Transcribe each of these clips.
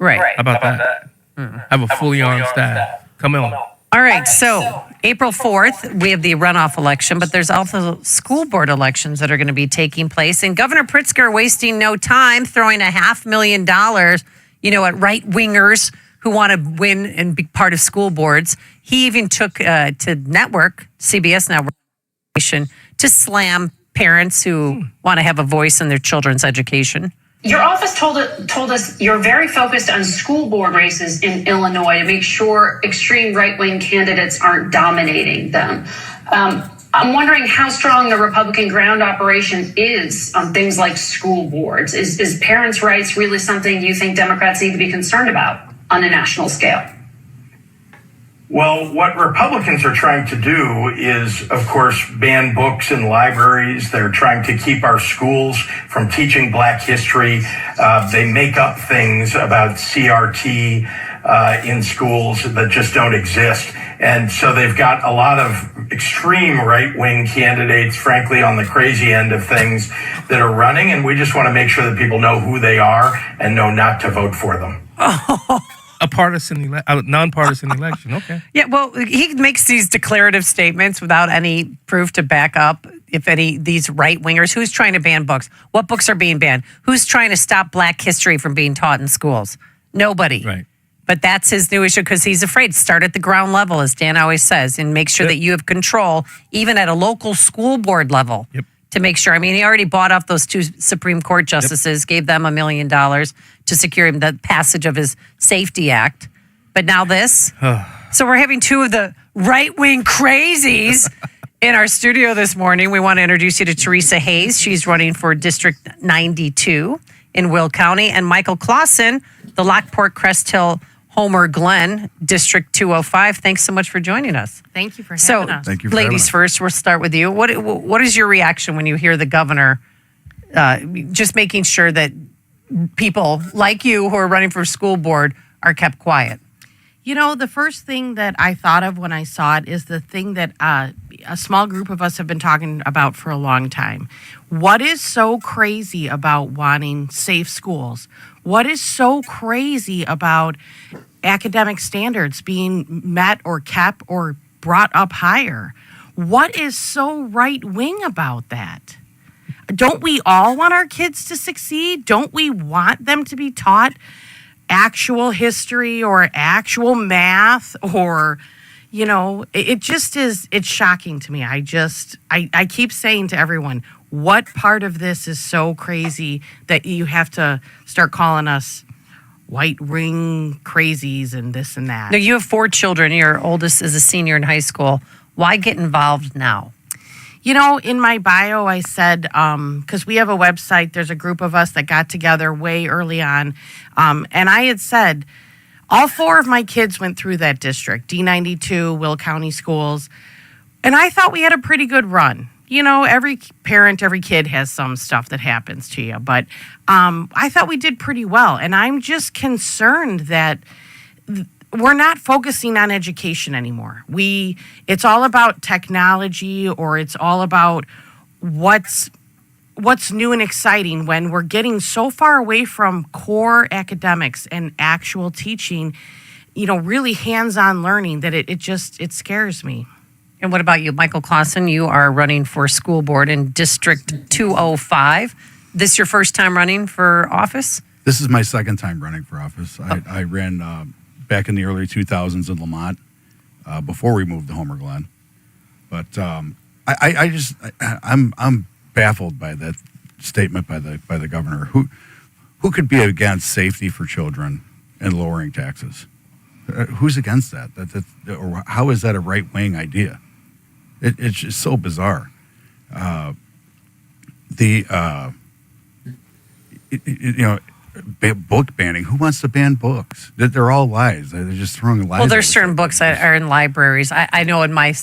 Right. How about that? Have a fully armed staff. Come on. All right, so April 4th, we have the runoff election, but there's also school board elections that are going to be taking place. And Governor Pritzker wasting no time throwing $500,000, at right-wingers who want to win and be part of school boards. He even took to CBS Network, to slam parents who want to have a voice in their children's education. Your office told us you're very focused on school board races in Illinois to make sure extreme right-wing candidates aren't dominating them. I'm wondering how strong the Republican ground operation is on things like school boards. Is parents' rights really something you think Democrats need to be concerned about on a national scale? Well, what Republicans are trying to do is, of course, ban books in libraries. They're trying to keep our schools from teaching Black history. They make up things about CRT in schools that just don't exist. And so they've got a lot of extreme right-wing candidates, frankly, on the crazy end of things that are running. And we just want to make sure that people know who they are and know not to vote for them. A nonpartisan election. Okay. Yeah, well, he makes these declarative statements without any proof to back up, if any, these right-wingers. Who's trying to ban books? What books are being banned? Who's trying to stop Black history from being taught in schools? Nobody. Right. But that's his new issue because he's afraid. Start at the ground level, as Dan always says, and make sure that you have control, even at a local school board level. Yep. To make sure. I mean, he already bought off those 2 Supreme Court justices, gave them $1 million to secure him the passage of his Safety Act. But now this. So we're having 2 of the right-wing crazies in our studio this morning. We want to introduce you to Thresa Hayes. She's running for District 92 in Will County. And Michael Clausen, the Lockport Crest Hill Homer Glen, District 205. Thanks so much for joining us. Thank you for having us. Thank you for ladies having us. first, we'll start with you. What is your reaction when you hear the governor just making sure that people like you who are running for school board are kept quiet? The first thing that I thought of when I saw it is the thing that a small group of us have been talking about for a long time. What is so crazy about wanting safe schools? What is so crazy about academic standards being met or kept or brought up higher? What is so right-wing about that? Don't we all want our kids to succeed? Don't we want them to be taught actual history or actual math or, it just is, it's shocking to me. I keep saying to everyone, what part of this is so crazy that you have to start calling us white ring crazies and this and that? Now, you have 4 children. Your oldest is a senior in high school. Why get involved now? In my bio, I said, because we have a website, there's a group of us that got together way early on. And I had said, all 4 of my kids went through that district, D92, Will County Schools. And I thought we had a pretty good run. Every parent, every kid has some stuff that happens to you. But I thought we did pretty well. And I'm just concerned that we're not focusing on education anymore. It's all about technology, or it's all about what's new and exciting when we're getting so far away from core academics and actual teaching, really hands-on learning that it scares me. And what about you, Michael Clausen? You are running for school board in District 205. This your first time running for office? This is my second time running for office. I ran back in the early 2000s in Lamont before we moved to Homer Glen. But I'm baffled by that statement by the governor. Who could be against safety for children and lowering taxes? Who's against that? Or how is that a right-wing idea? It's just so bizarre. Book banning. Who wants to ban books? They're all lies. They're just throwing lies. Well, there's certain books that are in libraries. I know in a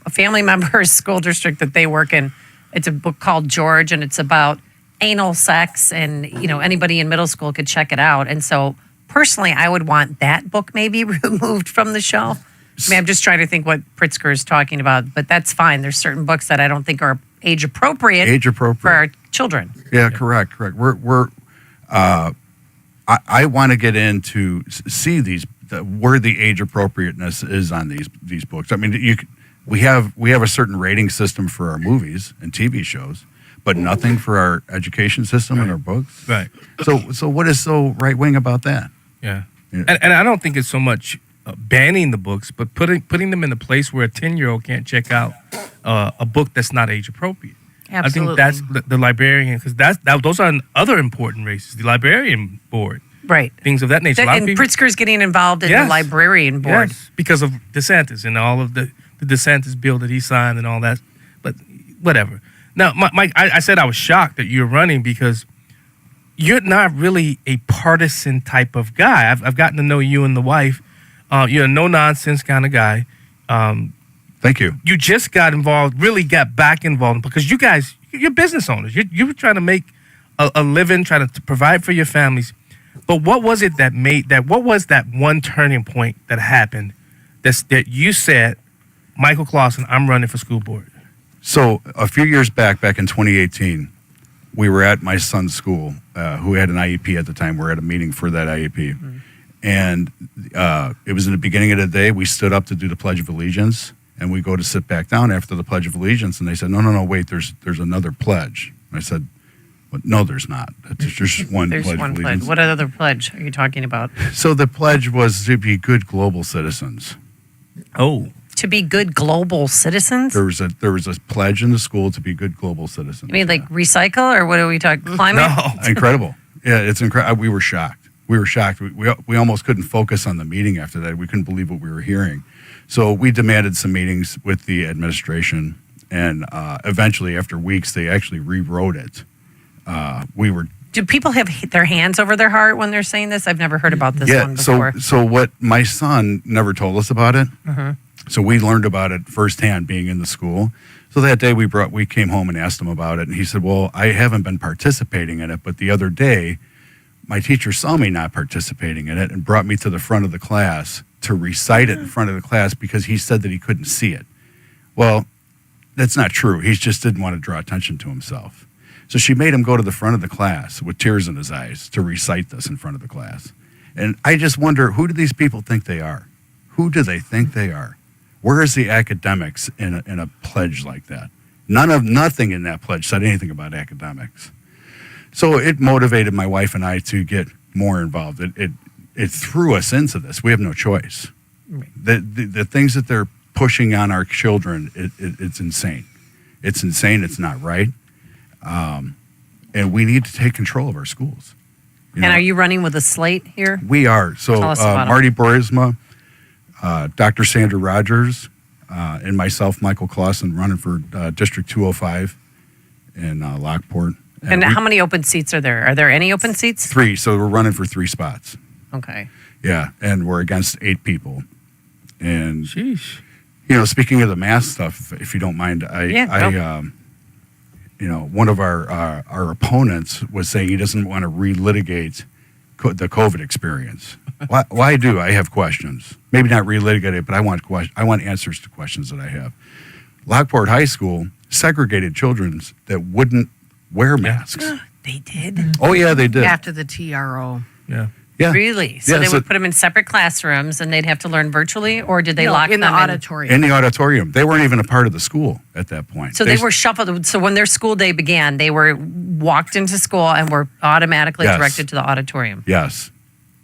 family member's school district that they work in, it's a book called George, and it's about anal sex, and anybody in middle school could check it out. And so personally, I would want that book maybe removed from the shelf. I mean, I'm just trying to think what Pritzker is talking about, but that's fine. There's certain books that I don't think are age appropriate for our children. Yeah, correct. We're I want to get in to see where the age appropriateness is on these books. I mean, we have a certain rating system for our movies and TV shows, but nothing for our education system and our books. Right. So what is so right wing about that? Yeah. Yeah. And I don't think it's so much banning the books, but putting them in a place where a 10-year-old can't check out a book that's not age appropriate. Absolutely. I think that's the librarian, because those are other important races. The librarian board, Right. things of that nature. A lot of And people- Pritzker's getting involved in the librarian board. Yes, because of DeSantis and all of the DeSantis bill that he signed and all that. But whatever. Now, Mike, I said I was shocked that you're running because you're not really a partisan type of guy. I've gotten to know you and the wife. You're a no-nonsense kind of guy. Thank you. You just got involved, really got back involved, because you guys, you're business owners. You were trying to make a living, trying to provide for your families. But what was it that what was that one turning point that happened that you said, Michael Clausen, I'm running for school board? So a few years back in 2018, we were at my son's school, who had an IEP at the time. We were at a meeting for that IEP. Mm-hmm. And it was in the beginning of the day. We stood up to do the Pledge of Allegiance, and we go to sit back down after the Pledge of Allegiance, and they said, no, wait, there's another pledge. And I said, well, no, there's not. There's just one There's Pledge one of pledge. Allegiance. What other pledge are you talking about? So the pledge was to be good global citizens. Oh. To be good global citizens? There was a pledge in the school to be good global citizens. You mean like recycle, or what are we talking? Climate? No. Incredible. Yeah, it's incredible. We were shocked. We almost couldn't focus on the meeting after that. We couldn't believe what we were hearing. So we demanded some meetings with the administration, and eventually, after weeks, they actually rewrote it. Do people have their hands over their heart when they're saying this? I've never heard about this one before. So what my son never told us about it. Mm-hmm. So we learned about it firsthand being in the school. So that day we came home and asked him about it, and he said, well, I haven't been participating in it, but the other day my teacher saw me not participating in it and brought me to the front of the class to recite it in front of the class because he said that he couldn't see it. Well, that's not true. He just didn't want to draw attention to himself. So she made him go to the front of the class with tears in his eyes to recite this in front of the class. And I just wonder, who do these people think they are? Who do they think they are? Where is the academics in a pledge like that? Nothing in that pledge said anything about academics. So it motivated my wife and I to get more involved. It threw us into this. We have no choice. Right. The things that they're pushing on our children, it's insane. It's insane. It's not right. And we need to take control of our schools. Are you running with a slate here? We are. So Marty Borisma, Dr. Sandra Rogers, and myself, Michael Clausen, running for District 205 in Lockport. And how many open seats are there? Are there any open seats? 3. So we're running for 3 spots. Okay. Yeah, and we're against 8 people. And sheesh. Speaking of the mask stuff, if you don't mind, one of our opponents was saying he doesn't want to relitigate the COVID experience. Why do I have questions? Maybe not relitigate it, but I want answers to questions that I have. Lockport High School segregated children that wouldn't wear masks. They did? Oh, yeah, they did. After the TRO. Yeah. Really? So they would put them in separate classrooms and they'd have to learn virtually, or did they lock them in the auditorium? In the auditorium. They weren't even a part of the school at that point. So they were shuffled. So when their school day began, they were walked into school and were automatically directed to the auditorium. Yes.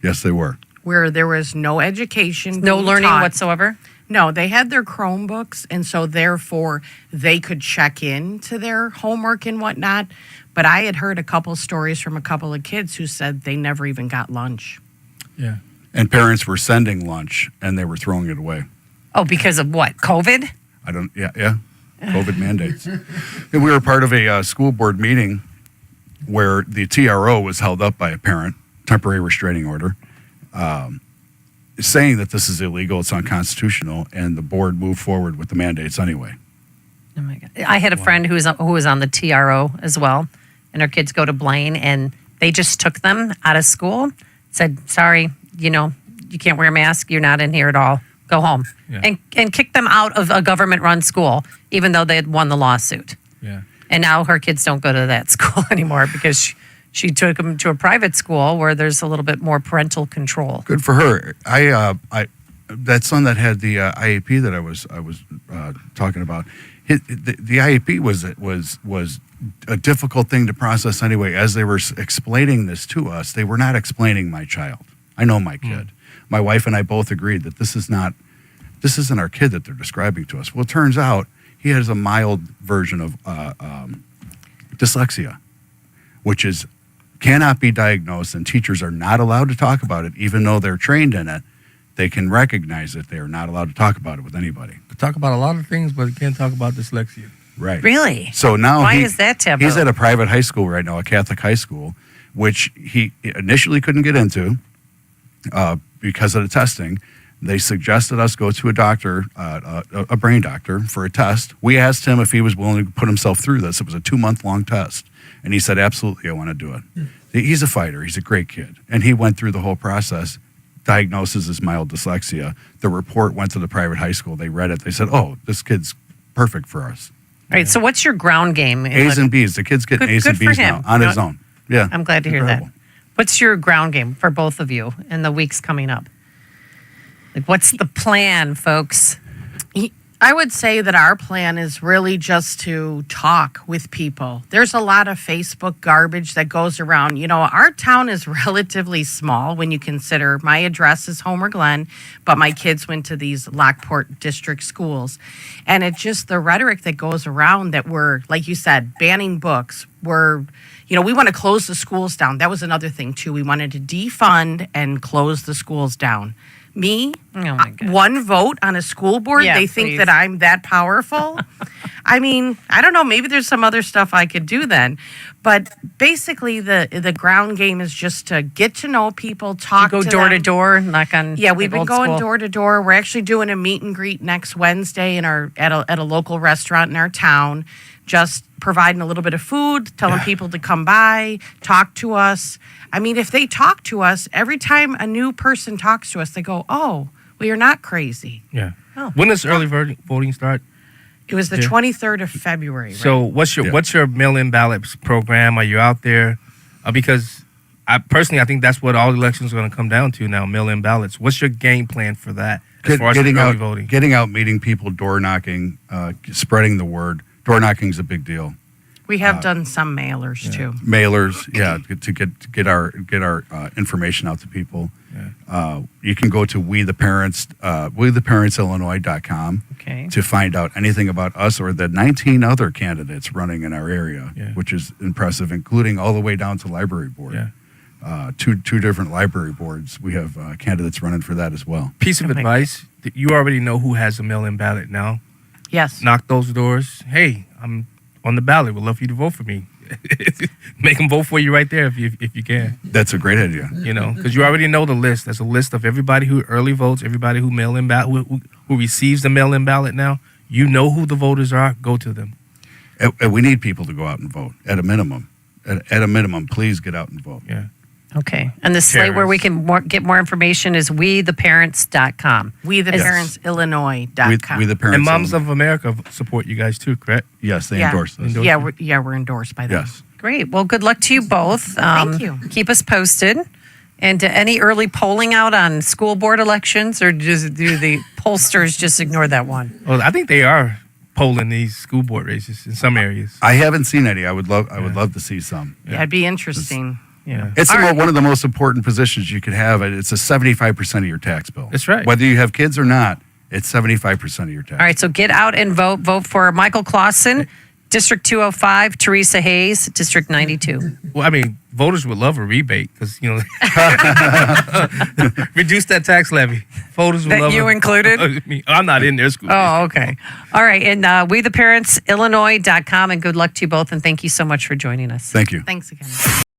Yes, they were. Where there was no education. No learning whatsoever? No, they had their Chromebooks, and so therefore they could check in to their homework and whatnot. But I had heard a couple stories from a couple of kids who said they never even got lunch. Yeah. And parents were sending lunch, and they were throwing it away. Oh, because of what? COVID? Yeah. COVID mandates. And we were part of a school board meeting where the TRO was held up by a parent, temporary restraining order, saying that this is illegal, it's unconstitutional, and the board moved forward with the mandates anyway. Oh my God! I had a friend who was on the TRO as well, and her kids go to Blaine, and they just took them out of school, said, "Sorry, you can't wear a mask. You're not in here at all. Go home," and kicked them out of a government-run school, even though they had won the lawsuit. Yeah. And now her kids don't go to that school anymore because she took him to a private school where there's a little bit more parental control. Good for her. I that son that had the IEP that I was talking about. The IEP was a difficult thing to process anyway. As they were explaining this to us, they were not explaining my child. I know my kid. My wife and I both agreed that this isn't our kid that they're describing to us. Well, it turns out he has a mild version of dyslexia, which cannot be diagnosed, and teachers are not allowed to talk about it, even though they're trained in it. They can recognize it. They are not allowed to talk about it with anybody. Talk about a lot of things, but you can't talk about dyslexia. Right. Really? So now why is that taboo? He's at a private high school right now, a Catholic high school, which he initially couldn't get into because of the testing. They suggested us go to a doctor, a brain doctor, for a test. We asked him if he was willing to put himself through this. It was a 2-month-long test. And he said, absolutely, I want to do it. He's a fighter. He's a great kid. And he went through the whole process. Diagnosis is mild dyslexia. The report went to the private high school. They read it. They said, oh, this kid's perfect for us. All right, so what's your ground game? A's and B's. The kid's getting A's and good for B's now him. on his own. Yeah. I'm glad to hear that. What's your ground game for both of you in the weeks coming up? Like, what's the plan, folks? I would say that our plan is really just to talk with people. There's a lot of Facebook garbage that goes around. You know, our town is relatively small when you consider my address is Homer Glen, but my kids went to these Lockport district schools. And it's just the rhetoric that goes around that we're, like you said, banning books. We want to close the schools down. That was another thing, too. We wanted to defund and close the schools down. Me, one vote on a school board, they think that I'm that powerful. I mean, I don't know, maybe there's some other stuff I could do then. But basically, the ground game is just to get to know people, talk to them. Go door to door, knock on Yeah, we've been going school. door to door. We're actually doing a meet and greet next Wednesday at a local restaurant in our town, just providing a little bit of food, telling people to come by, talk to us. I mean, if they talk to us, every time a new person talks to us, they go, oh, well, you're not crazy. Yeah. Oh. When does early voting start? It was the 23rd of February. Right? So what's your mail-in ballots program? Are you out there? Because I think that's what all elections are going to come down to now, mail-in ballots. What's your game plan for that as far as early voting? Getting out, meeting people, door knocking, spreading the word. Door knocking is a big deal. We have done some mailers too. Mailers, to get our information out to people. Yeah. You can go to WeTheParentsIllinois.com to find out anything about us or the 19 other candidates running in our area, which is impressive, including all the way down to library board. Yeah. Two different library boards. We have candidates running for that as well. Piece of advice: you already know who has a mail-in ballot now. Yes. Knock those doors. Hey, I'm on the ballot. Would love for you to vote for me. Make them vote for you right there if you can. That's a great idea. Because you already know the list. There's a list of everybody who early votes, everybody who mail-in ballot, who receives the mail-in ballot now. You know who the voters are. Go to them. And we need people to go out and vote at a minimum. At a minimum, please get out and vote. Yeah. Okay. And the site where we can get more information is WeTheParents.com. WeTheParentsIllinois.com. We the Parents. And Moms of America support you guys too, correct? Yes, they endorse this. Yeah, we're endorsed by them. Yes. Great. Well, good luck to you both. Thank you. Keep us posted. And any early polling out on school board elections, or do the pollsters just ignore that one? Well, I think they are polling these school board races in some areas. I haven't seen any. I would love to see some. Yeah, it'd be interesting. It's one of the most important positions you could have. It's a 75% of your tax bill. That's right. Whether you have kids or not, it's 75% of your tax. All right, so get out and vote. Vote for Michael Clausen, District 205, Thresa Hayes, District 92. Well, I mean, voters would love a rebate because, reduce that tax levy. Voters would love you included? I'm not in their school. Oh, okay. All right, and WeTheParentsIllinois.com, and good luck to you both, and thank you so much for joining us. Thank you. Thanks again.